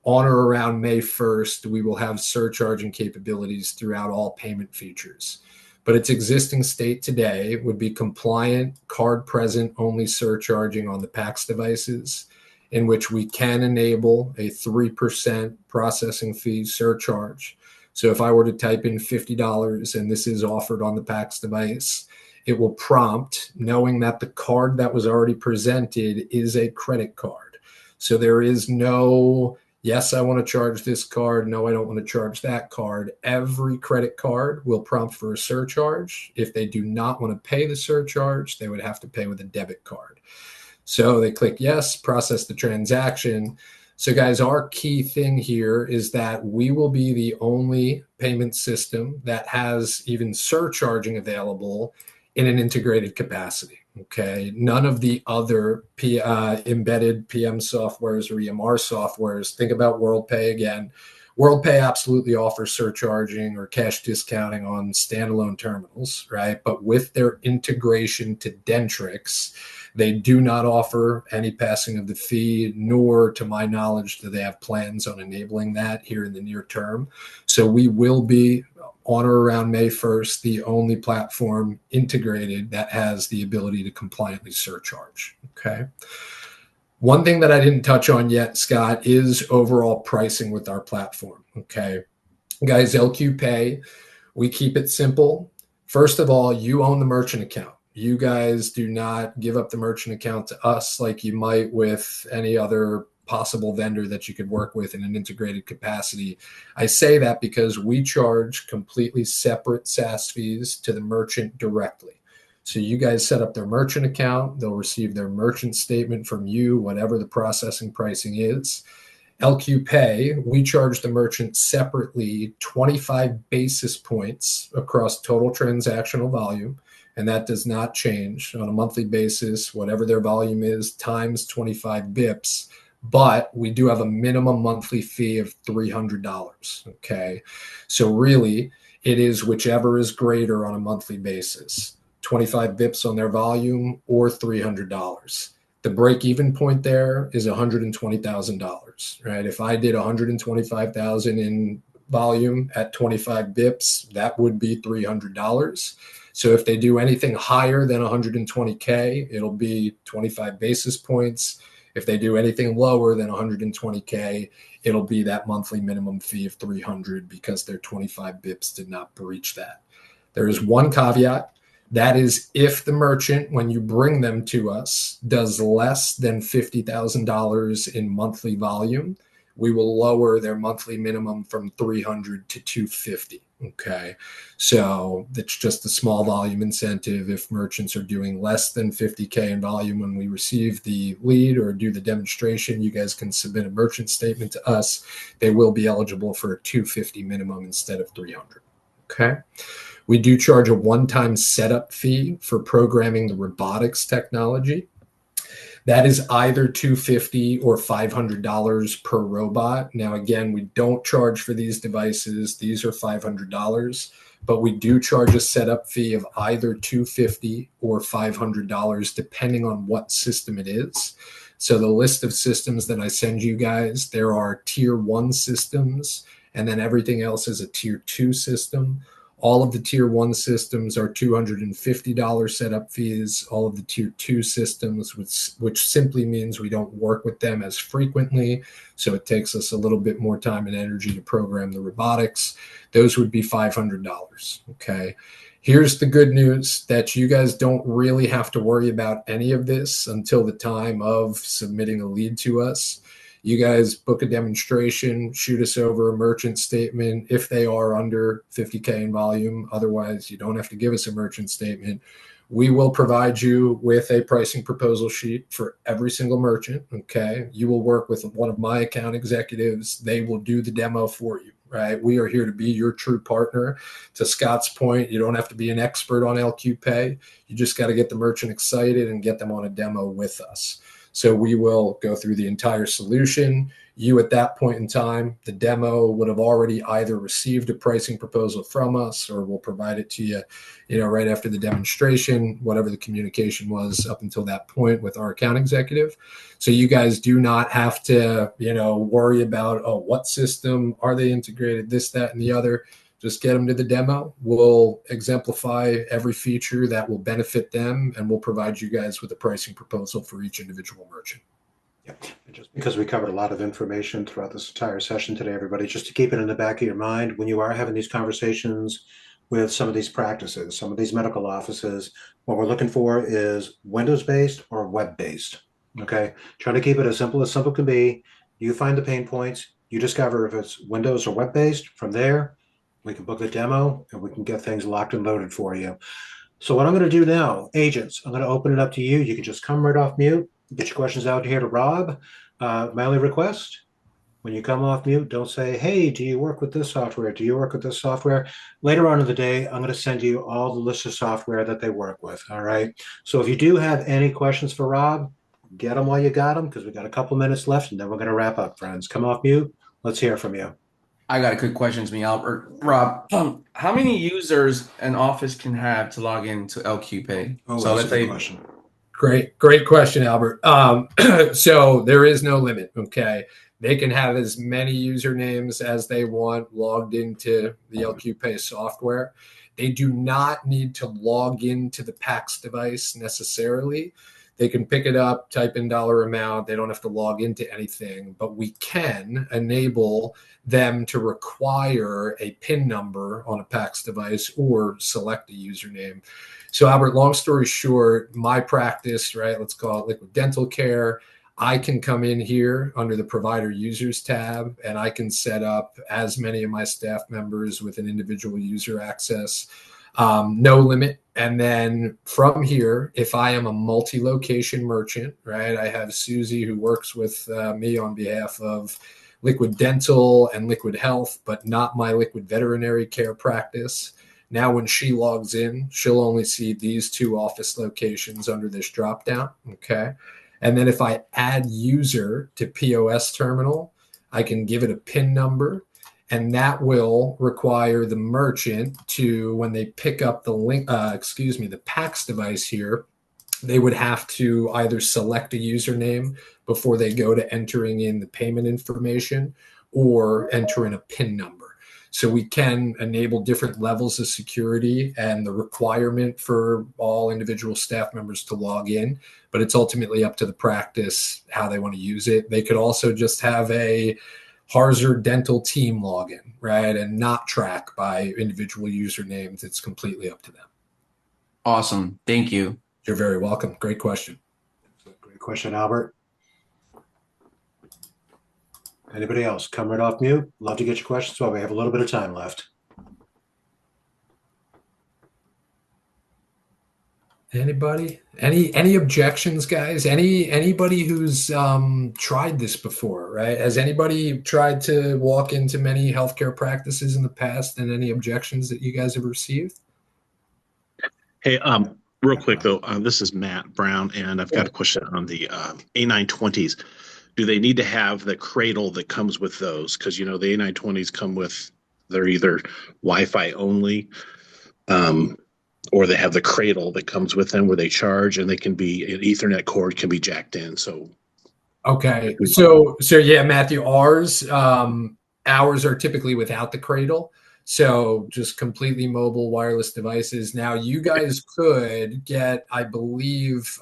On or around May 1st, we will have surcharging capabilities throughout all payment features. But its existing state today would be compliant, card-present only surcharging on the PACS devices, in which we can enable a 3% processing fee surcharge. So if I were to type in $50 and this is offered on the PACS device, it will prompt, knowing that the card that was already presented is a credit card. So there is no, yes, I want to charge this card. No, I don't want to charge that card. Every credit card will prompt for a surcharge. If they do not want to pay the surcharge, they would have to pay with a debit card. So they click yes, process the transaction. So guys, our key thing here is that we will be the only payment system that has even surcharging available in an integrated capacity. Okay, none of the other embedded PM softwares or EMR softwares. Think about WorldPay again. WorldPay absolutely offers surcharging or cash discounting on standalone terminals, right? But with their integration to Dentrix, they do not offer any passing of the fee, nor, to my knowledge, do they have plans on enabling that here in the near term. So we will be, on or around May 1st, the only platform integrated that has the ability to compliantly surcharge. Okay. One thing that I didn't touch on yet, Scott, is overall pricing with our platform. Okay. Guys, LQ Pay, we keep it simple. First of all, you own the merchant account. You guys do not give up the merchant account to us like you might with any other possible vendor that you could work with in an integrated capacity. I say that because we charge completely separate SaaS fees to the merchant directly. So you guys set up their merchant account, they'll receive their merchant statement from you, whatever the processing pricing is. LQ Pay, we charge the merchant separately 25 basis points across total transactional volume, and that does not change on a monthly basis, whatever their volume is, times 25 bips. But we do have a minimum monthly fee of $300. Okay. So really, it is whichever is greater on a monthly basis, 25 bips on their volume or $300. The break-even point there is $120,000, right? If I did 125,000 in volume at 25 bips, that would be $300. So if they do anything higher than 120K, it'll be 25 basis points. If they do anything lower than 120K, it'll be that monthly minimum fee of 300 because their 25 bips did not breach that. There is one caveat. That is if the merchant, when you bring them to us, does less than $50,000 in monthly volume, we will lower their monthly minimum from 300 to 250. Okay. So it's just a small volume incentive. If merchants are doing less than 50K in volume when we receive the lead or do the demonstration, you guys can submit a merchant statement to us. They will be eligible for a 250 minimum instead of 300. Okay. We do charge a one-time setup fee for programming the robotics technology. That is either $250 or $500 per robot. Now, again, we don't charge for these devices. These are $500, but we do charge a setup fee of either $250 or $500, depending on what system it is. So the list of systems that I send you guys, there are tier 1 systems, and then everything else is a tier 2 system. All of the tier 1 systems are $250 setup fees. All of the tier 2 systems, which simply means we don't work with them as frequently, so it takes us a little bit more time and energy to program the robotics. Those would be $500. Okay. Here's the good news, that you guys don't really have to worry about any of this until the time of submitting a lead to us. You guys book a demonstration, shoot us over a merchant statement if they are under 50K in volume. Otherwise, you don't have to give us a merchant statement. We will provide you with a pricing proposal sheet for every single merchant. Okay. You will work with one of my account executives. They will do the demo for you, right? We are here to be your true partner. To Scott's point, you don't have to be an expert on LQ Pay. You just got to get the merchant excited and get them on a demo with us. So we will go through the entire solution. You, at that point in time, the demo would have already either received a pricing proposal from us, or we'll provide it to you, right after the demonstration, whatever the communication was up until that point with our account executive. So you guys do not have to, worry about, what system are they integrated, this, that, and the other. Just get them to the demo. We'll exemplify every feature that will benefit them, and we'll provide you guys with a pricing proposal for each individual merchant. Yeah, just because we covered a lot of information throughout this entire session today, everybody, just to keep it in the back of your mind when you are having these conversations with some of these practices, some of these medical offices, what we're looking for is Windows-based or web-based. Okay, try to keep it as simple can be. You find the pain points, you discover if it's Windows or web-based. From there, we can book the demo and we can get things locked and loaded for you. So what I'm going to do now, agents, I'm going to open it up to you. You can just come right off mute, get your questions out here to Rob. My only request, when you come off mute, don't say, hey, do you work with this software? Do you work with this software? Later on in the day, I'm going to send you all the list of software that they work with. All right. So if you do have any questions for Rob, get them while you got them, because we got a couple minutes left and then we're going to wrap up, friends. Come off mute. Let's hear from you. I got a quick question to me, Albert. Rob, how many users an office can have to log into LQ Pay? Oh, so that's a good question. Great question, Albert. So there is no limit. Okay. They can have as many usernames as they want logged into the LQ Pay software. They do not need to log into the PAX device necessarily. They can pick it up, type in dollar amount. They don't have to log into anything, but we can enable them to require a PIN number on a PAX device or select a username. So Albert, long story short, my practice, right, let's call it Liquid Dental Care, I can come in here under the provider users tab and I can set up as many of my staff members with an individual user access, no limit. And then from here, if I am a multi-location merchant, right, I have Susie who works with me on behalf of Liquid Dental and Liquid Health, but not my Liquid Veterinary Care practice. Now, when she logs in, she'll only see these 2 office locations under this dropdown. Okay. And then if I add user to POS terminal, I can give it a PIN number, and that will require the merchant to, when they pick up the PAX device here, they would have to either select a username before they go to entering in the payment information or enter in a PIN number. So we can enable different levels of security and the requirement for all individual staff members to log in, but it's ultimately up to the practice how they want to use it. They could also just have a Harzer Dental team login, right, and not track by individual usernames. It's completely up to them. Awesome. Thank you. You're very welcome. Great question. Great question, Albert. Anybody else? Come right off mute. Love to get your questions while we have a little bit of time left. Anybody? Any objections, guys? Anybody who's tried this before, right? Has anybody tried to walk into many healthcare practices in the past, and any objections that you guys have received? Hey, real quick though, this is Matt Brown, and I've got a question on the A920s. Do they need to have the cradle that comes with those? Because, the A920s come with, they're either Wi-Fi only, or they have the cradle that comes with them where they charge, and they can be, an Ethernet cord can be jacked in. So, okay. So yeah, Matthew, ours are typically without the cradle. So just completely mobile wireless devices. Now you guys could get, I believe,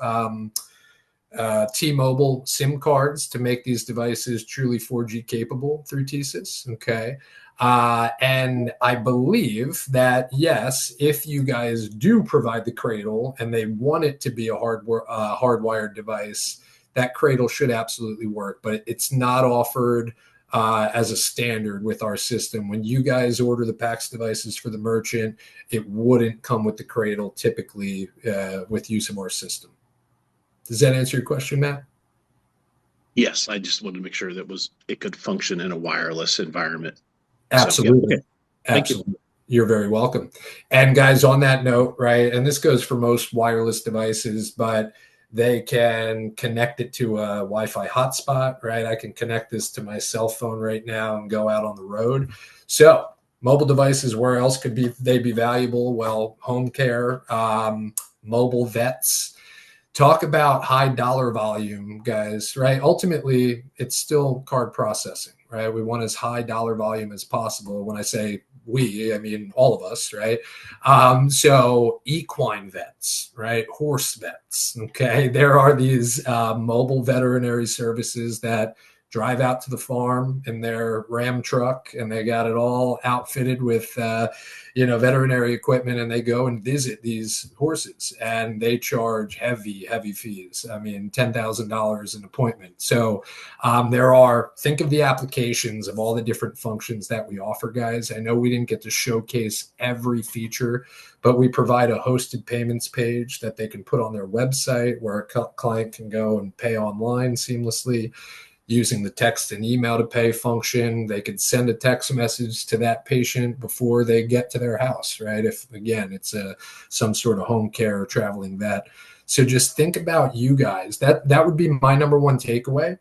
T-Mobile SIM cards to make these devices truly 4G capable through TSYS. Okay. And I believe that, yes, if you guys do provide the cradle and they want it to be a hardwired device, that cradle should absolutely work, but it's not offered as a standard with our system. When you guys order the PAX devices for the merchant, it wouldn't come with the cradle typically with use of our system. Does that answer your question, Matt? yes, I just wanted to make sure that it could function in a wireless environment. Absolutely. So, yeah. Thank Absolutely. You're very welcome. And guys, on that note, right, and this goes for most wireless devices, but they can connect it to a Wi-Fi hotspot, right? I can connect this to my cell phone right now and go out on the road. So mobile devices, where else could they be valuable? Well, home care, mobile vets. Talk about high dollar volume, guys, right? Ultimately, it's still card processing, right? We want as high dollar volume as possible. When I say we, I mean all of us, right? So equine vets, right? Horse vets, okay? There are these mobile veterinary services that drive out to the farm in their Ram truck, and they got it all outfitted with veterinary equipment, and they go and visit these horses, and they charge heavy fees. I mean, $10,000 an appointment. So think of the applications of all the different functions that we offer, guys. I know we didn't get to showcase every feature, but we provide a hosted payments page that they can put on their website where a client can go and pay online seamlessly. Using the text and email to pay function, they could send a text message to that patient before they get to their house, right? If, again, it's some sort of home care or traveling vet. So just think about you guys. That would be my number one takeaway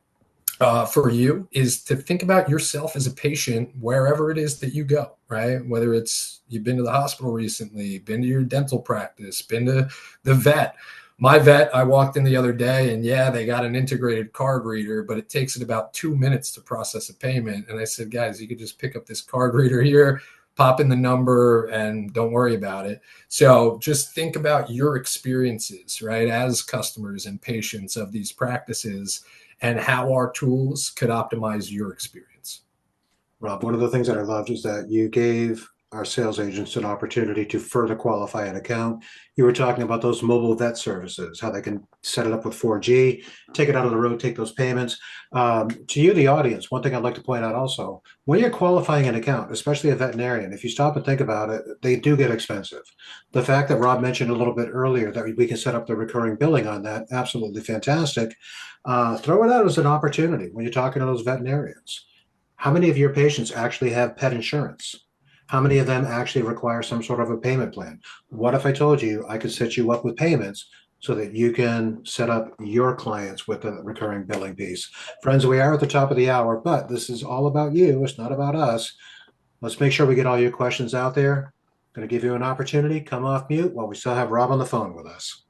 for you, is to think about yourself as a patient wherever it is that you go, right? Whether it's you've been to the hospital recently, been to your dental practice, been to the vet. My vet, I walked in the other day, and yeah, they got an integrated card reader, but it takes it about 2 minutes to process a payment. And I said, guys, you could just pick up this card reader here, pop in the number and don't worry about it. So just think about your experiences, right, as customers and patients of these practices and how our tools could optimize your experience. Rob, one of the things that I loved is that you gave our sales agents an opportunity to further qualify an account. You were talking about those mobile vet services, how they can set it up with 4G, take it out of the road, take those payments. To you, the audience, one thing I'd like to point out also, when you're qualifying an account, especially a veterinarian, if you stop and think about it, they do get expensive. The fact that Rob mentioned a little bit earlier that we can set up the recurring billing on that, absolutely fantastic. Throw it out as an opportunity when you're talking to those veterinarians. How many of your patients actually have pet insurance? How many of them actually require some sort of a payment plan? What if I told you I could set you up with payments so that you can set up your clients with the recurring billing piece? Friends, we are at the top of the hour, but this is all about you. It's not about us. Let's make sure we get all your questions out there. I'm going to give you an opportunity. Come off mute while we still have Rob on the phone with us.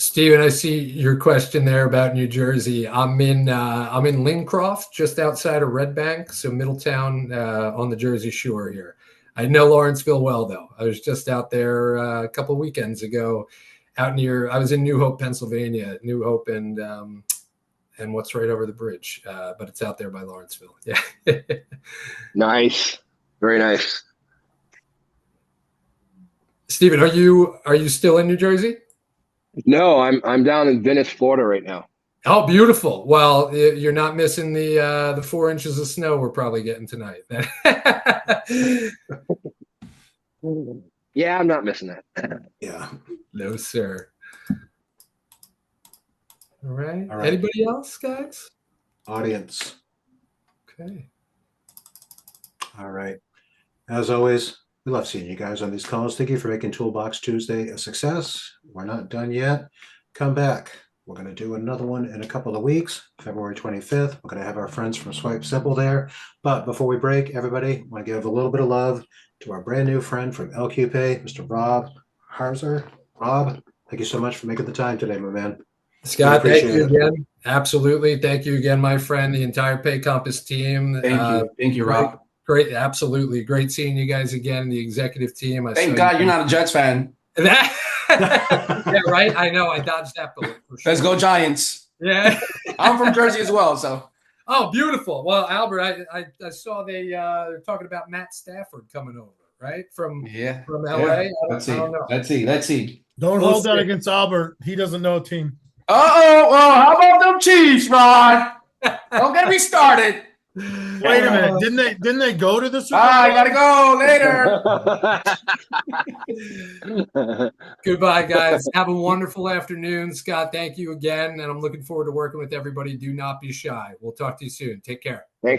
Steven, I see your question there about New Jersey. I'm in Lincroft, just outside of Red Bank, so Middletown on the Jersey Shore here. I know Lawrenceville well, though. I was just out there a couple of weekends ago, I was in New Hope, Pennsylvania. New Hope and what's right over the bridge, but it's out there by Lawrenceville. Yeah. Nice, very nice. Steven, are you still in New Jersey? No, I'm down in Venice, Florida right now. Oh, beautiful. Well, you're not missing the 4 inches of snow we're probably getting tonight. Yeah, I'm not missing that. Yeah. No, sir. All right. All right. Anybody else, guys? Audience. Okay. All right. As always, we love seeing you guys on these calls. Thank you for making Toolbox Tuesday a success. We're not done yet. Come back. We're going to do another one in a couple of weeks, February 25th. We're going to have our friends from Swipe Simple there. But before we break, everybody, I want to give a little bit of love to our brand new friend from LQ Pay, Mr. Rob Harzer. Rob, thank you so much for making the time today, my man. Scott, thank you it. again. Absolutely. Thank you again, my friend, the entire Pay Compass team. Thank you. Thank you, Rob. Great. Absolutely. Great seeing you guys again, the executive team. Thank God you're not a Jets fan. Yeah, right. I know. I dodged that bullet. For sure. Let's go Giants. Yeah. I'm from Jersey as well, so. Oh, beautiful. Well, Albert, I saw they're talking about Matt Stafford coming over, right? From LA. Yeah. Let's see. Don't hold that against Albert. He doesn't know a team. Well, how about them Chiefs, Ron? Don't get me started. Wait a minute. Didn't they go to the Super Bowl? I gotta go later. Goodbye, guys. Have a wonderful afternoon. Scott, thank you again. And I'm looking forward to working with everybody. Do not be shy. We'll talk to you soon. Take care. Thanks.